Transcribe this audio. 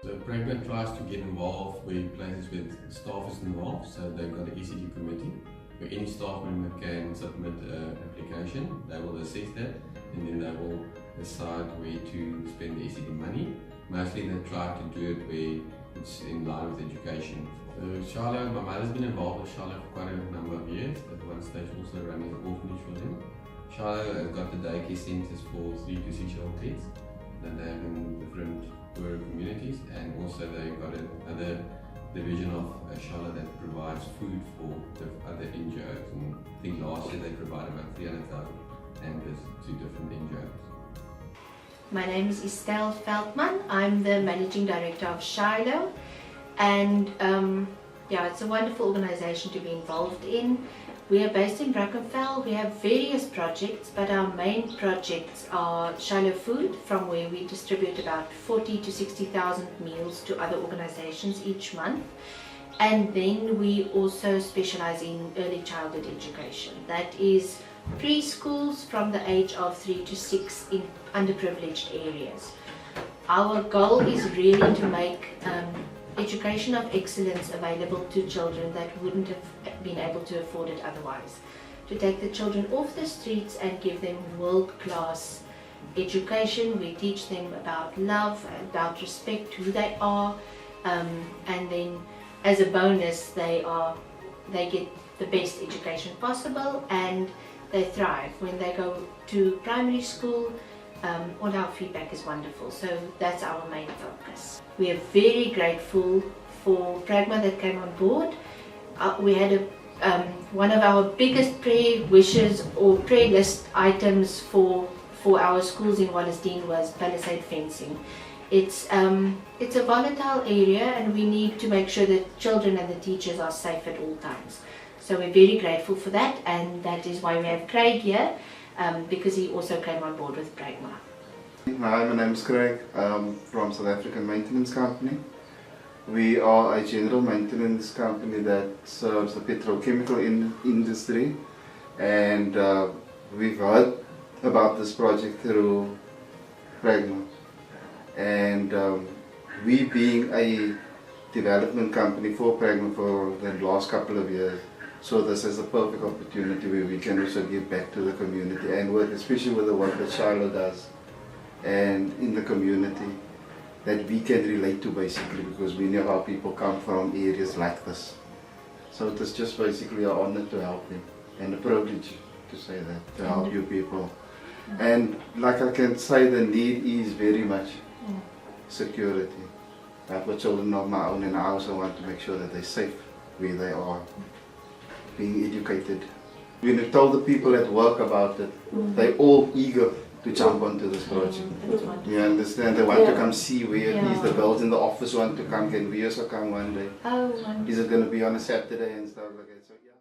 So Pragma tries to get involved where places where staff is involved, so they've got an ECD committee where any staff member can submit an application. They will assess that and then they will decide where to spend the ECD money. Mostly they try to do it where it's in line with education. So Charlotte, my mother's been involved with Charlotte for quite a number of years. At one stage also running an orphanage for them. Charlotte has got the daycare centres for 3 to 6 year old kids that they have in different poorer communities, and also they've got another division of Charlotte that provides food for the other NGOs. And I think last year they provided about 300,000 hampers to different NGOs. My name is Estelle Veldman. I'm the Managing Director of Shiloh, and it's a wonderful organisation to be involved in. We are based in Brackenfell. We have various projects, but our main projects are Shiloh Food, from where we distribute about 40 to 60,000 meals to other organisations each month. And then we also specialise in early childhood education. That is preschools from the age of 3 to 6 in underprivileged areas. Our goal is really to make education of excellence available to children that wouldn't have been able to afford it otherwise. To take the children off the streets and give them world-class education. We teach them about love, about respect, who they are, and then as a bonus they get the best education possible and they thrive. When they go to primary school, all our feedback is wonderful, so that's our main focus. We are very grateful for Pragma that came on board. We had one of our biggest prayer wishes or prayer list items for our schools in Wallacedene was palisade fencing. It's a volatile area and we need to make sure that children and the teachers are safe at all times. So we're very grateful for that, and that is why we have Craig here, because he also came on board with Pragma. Hi, my name is Craig. I'm from South African Maintenance Company. We are a general maintenance company that serves the petrochemical industry, and we've heard about this project through Pragma. And we being a development company for Pragma for the last couple of years, so this is a perfect opportunity where we can also give back to the community and work, especially with the work that Shiloh does and in the community that we can relate to basically, because we know how people come from areas like this. So it is just basically an honor to help them and a privilege to say that, to help you people. And like I can say, the need is very much security. I've got children of my own and I also want to make sure that they're safe where they are being educated. When we told the people at work about it, they're all eager to jump onto this project. You understand? They want to come see where it is. The girls in the office want to come. Can we also come one day? Oh, wonderful. Is it going to be on a Saturday and stuff like that? So, yeah.